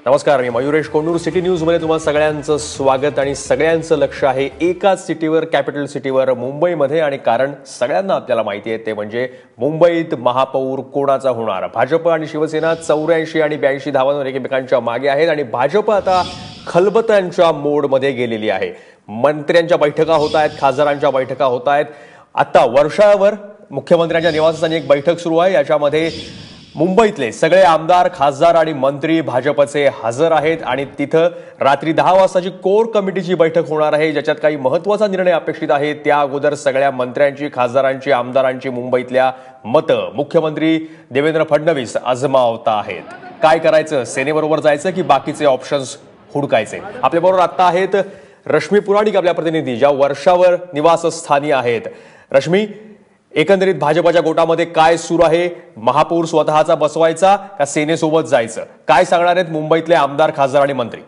नमस्कार, मी Mayuresh Kondur. City news मध्ये तुम्हा सगळ्यांचं स्वागत आणि सगळ्यांचं लक्ष आहे एकाच सिटीवर, कॅपिटल सिटीवर, मुंबईमध्ये. आणि कारण सगळ्यांना आपल्याला माहिती आहे ते म्हणजे मुंबईत महापौर कोणाचा होणार. भाजप आणि शिवसेना 84 आणि 82 धावांवर एकमेकांच्या मागे आहेत आणि भाजप आता खलबतांच्या मोडमध्ये गेलेली आहे. मंत्र्यांच्या बैठका होत आहेत, खासदारांच्या बैठका होत आहेत. आता वर्षावर मुख्यमंत्र्यांच्या निवासस्थानी एक बैठक सुरू आहे. याच्यामध्ये मुंबईतले सगळे आमदार, खासदार आणि मंत्री भाजपचे हजर आहेत आणि तिथं रात्री 10 वाजताची कोर कमिटीची बैठक होणार आहे, ज्याच्यात काही महत्त्वाचा निर्णय अपेक्षित आहे. त्या अगोदर सगळ्या मंत्र्यांची, खासदारांची, आमदारांची मुंबईतल्या मतं मुख्यमंत्री देवेंद्र फडणवीस आजमावत आहेत. काय करायचं, सेनेबरोबर जायचं की बाकीचे ऑप्शन्स हुडकायचे? आपल्याबरोबर आता आहेत रश्मी पुराणिक, आपल्या प्रतिनिधी, ज्या वर्षावर निवासस्थानी आहेत. रश्मी, एकंदरीत भाजपच्या गोटामध्ये काय सुरू आहे? महापौर स्वतःचा बसवायचा का सेनेसोबत जायचं? काय सांगणार आहेत मुंबईतले आमदार, खासदार आणि मंत्री?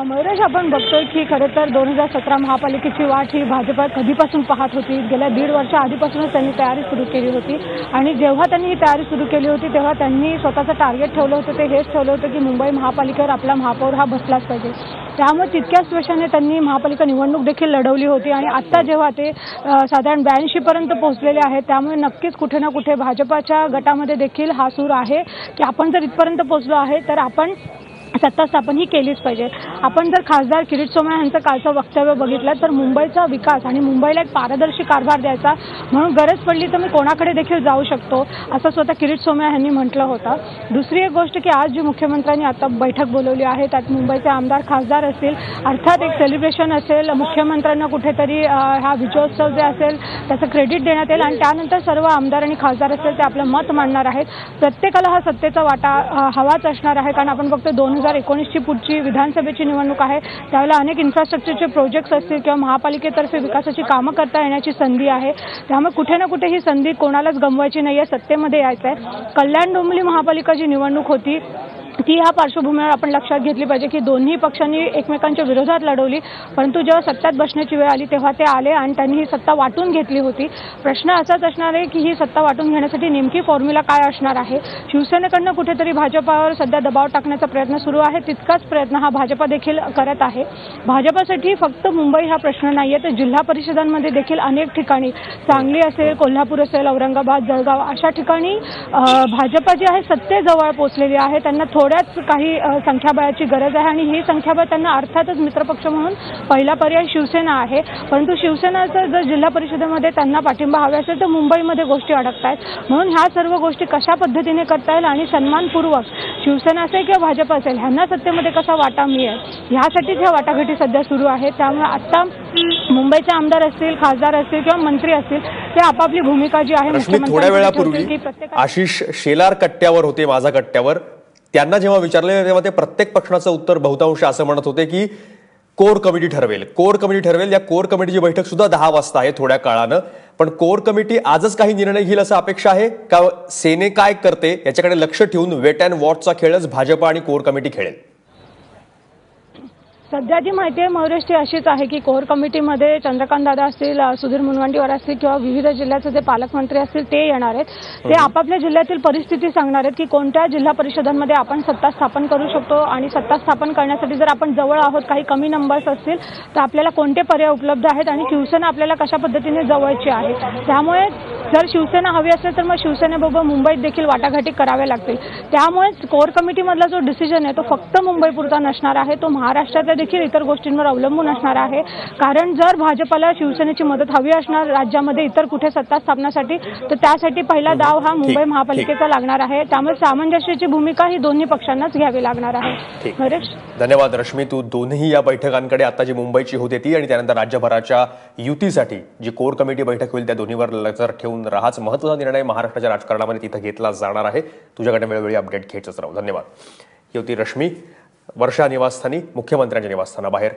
मयुरेश, आपण बघतोय की खरं तर 2017 महापालिकेची वाट ही भाजप कधीपासून पाहत होती. गेल्या 1.5 वर्ष आधीपासूनच त्यांनी तयारी सुरू केली होती आणि जेव्हा त्यांनी ही तयारी सुरू केली होती तेव्हा त्यांनी स्वतःचं टार्गेट ठेवलं होतं. ते हेच ठेवलं होतं की मुंबई महापालिकेवर आपला महापौर हा बसलाच पाहिजे. त्यामुळे तितक्याच वर्षाने त्यांनी महापालिका निवडणूक देखील लढवली होती आणि आता जेव्हा ते साधारण 82 पर्यंत पोहोचलेले आहेत, त्यामुळे नक्कीच कुठे ना कुठे भाजपाच्या गटामध्ये देखील हा सूर आहे की आपण जर इथपर्यंत पोहोचलो आहे तर आपण सत्ता स्थापन ही केलीच पाहिजे. आपण जर खासदार किरीट सोमय्या यांचं कालचं वक्तव्य बघितलं तर मुंबईचा विकास आणि मुंबईला एक पारदर्शी कारभार द्यायचा, म्हणून गरज पडली तर मी कोणाकडे देखील जाऊ शकतो, असं स्वतः किरीट सोमय्या यांनी म्हटलं होतं. दुसरी एक गोष्ट की आज जी मुख्यमंत्र्यांनी आता बैठक बोलवली आहे त्यात मुंबईचे आमदार, खासदार असतील, अर्थात एक सेलिब्रेशन असेल. मुख्यमंत्र्यांना कुठेतरी हा विजयोत्सव जे असेल त्याचं क्रेडिट देण्यात येईल आणि त्यानंतर सर्व आमदार आणि खासदार असतील ते आपलं मत मांडणार आहेत. प्रत्येकाला हा सत्तेचा वाटा हवाच असणार आहे, कारण आपण बघतो 2019ची पुढची विधानसभेची निवडणूक आहे. त्यावेळेला अनेक इन्फ्रास्ट्रक्चरचे प्रोजेक्ट्स असतील किंवा महापालिकेतर्फे विकासाची कामं करता येण्याची संधी आहे. त्यामुळे कुठे ना कुठे ही संधी कोणालाच गमवायची नाहीये, सत्तेमध्ये यायचं आहे. कल्याण डोंबिवली महापालिका जी निवडणूक होती ती ह्या पार्श्वभूमीवर आपण लक्षात घेतली पाहिजे की दोन्ही पक्षांनी एकमेकांच्या विरोधात लढवली, परंतु जेव्हा सत्तेत बसण्याची वेळ आली तेव्हा ते आले आणि त्यांनी ही सत्ता वाटून घेतली होती. प्रश्न असाच असणार आहे की ही सत्ता वाटून घेण्यासाठी नेमकी फॉर्म्युला काय असणार आहे. शिवसेनेकडनं कुठेतरी भाजपावर सध्या दबाव टाकण्याचा प्रयत्न सुरू आहे, तितकाच प्रयत्न हा भाजपा देखील करत आहे. भाजपासाठी फक्त मुंबई हा प्रश्न नाहीये, तर जिल्हा परिषदांमध्ये देखील अनेक ठिकाणी, सांगली असेल, कोल्हापूर असेल, औरंगाबाद, जळगाव अशा ठिकाणी भाजपा जी आहे सत्तेजवळ पोहोचलेली आहे. त्यांना थोड्याच काही संख्याबळाची गरज आहे आणि ही संख्याबळ त्यांना अर्थातच मित्रपक्ष म्हणून पहिला पर्याय शिवसेना आहे. परंतु शिवसेनाचं जर जिल्हा परिषदेमध्ये त्यांना पाठिंबा हवा असेल तर मुंबईमध्ये गोष्टी अडकत आहेत. म्हणून ह्या सर्व गोष्टी कशा पद्धतीने करता येईल आणि सन्मानपूर्वक शिवसेना असेल किंवा भाजप असेल ह्यांना सत्तेमध्ये कसा वाटा मिळेल ह्यासाठीच ह्या वाटाघाटी सध्या सुरू आहेत. त्यामुळे आता मुंबईचे आमदार असतील, खासदार असतील किंवा मंत्री असतील ते आपापली भूमिका जी आहे थोड्या वेळापूर्वी आशिष शेलार कट्ट्यावर होते, माझा कट्ट्यावर, त्यांना जेव्हा विचारले तेव्हा ते प्रत्येक प्रश्नाचं उत्तर बहुतांश असं म्हणत होते की कोर कमिटी ठरवेल, कोर कमिटी ठरवेल. या कोर कमिटीची बैठक सुद्धा 10 वाजता आहे, थोड्या काळानं. पण कोर कमिटी आजच काही निर्णय घेईल असं अपेक्षा आहे का सेने काय करते याच्याकडे लक्ष ठेवून वेट अँड वॉचचा खेळच भाजप आणि कोर कमिटी खेळेल? सध्या जी माहिती आहे मयुरेश ती अशीच आहे की कोर कमिटीमध्ये चंद्रकांत दादा असतील, सुधीर मुनगंटीवार असतील किंवा विविध जिल्ह्याचे जे पालकमंत्री असतील ते येणार आहेत. ते आपापल्या जिल्ह्यातील परिस्थिती सांगणार आहेत की कोणत्या जिल्हा परिषदांमध्ये आपण सत्ता स्थापन करू शकतो आणि सत्ता स्थापन करण्यासाठी जर आपण जवळ आहोत, काही कमी नंबर्स असतील तर आपल्याला कोणते पर्याय उपलब्ध आहेत आणि शिवसेना आपल्याला कशा पद्धतीने जवळची आहे. त्यामुळे जर शिवसेना हवी असेल तर मग शिवसेनेबरोबर मुंबईत देखील वाटाघाटी कराव्या लागतील. त्यामुळे कोर कमिटीमधला जो डिसिजन आहे तो फक्त मुंबईपुरता नसणार आहे, तो महाराष्ट्रातल्या देखील इतर गोष्टींवर अवलंबून असणार आहे. कारण जर भाजपला शिवसेनेची मदत हवी असणार राज्यामध्ये इतर कुठे सत्ता स्थापनासाठी तर त्यासाठी पहिला डाव हा मुंबई महापालिकेचा लागणार आहे. त्यामुळे सामंजस्याची भूमिका ही दोन्ही पक्षांनाच घ्यावी लागणार आहे. धन्यवाद रश्मी. तू दोन्ही या बैठकांकडे, आता जी मुंबईची होते ती आणि त्यानंतर राज्यभराच्या युतीसाठी जी कोर कमिटी बैठक होईल त्या दोन्हीवर नजर ठेवून राहाच. महत्त्वाचा निर्णय महाराष्ट्राच्या राजकारणामध्ये तिथं घेतला जाणार आहे. तुझ्याकडे वेळोवेळी अपडेट घ्यायचंच राहू. धन्यवाद. ही होती रश्मी, वर्षा निवासस्थानी, मुख्यमंत्र्यांच्या निवासस्थानाबाहेर.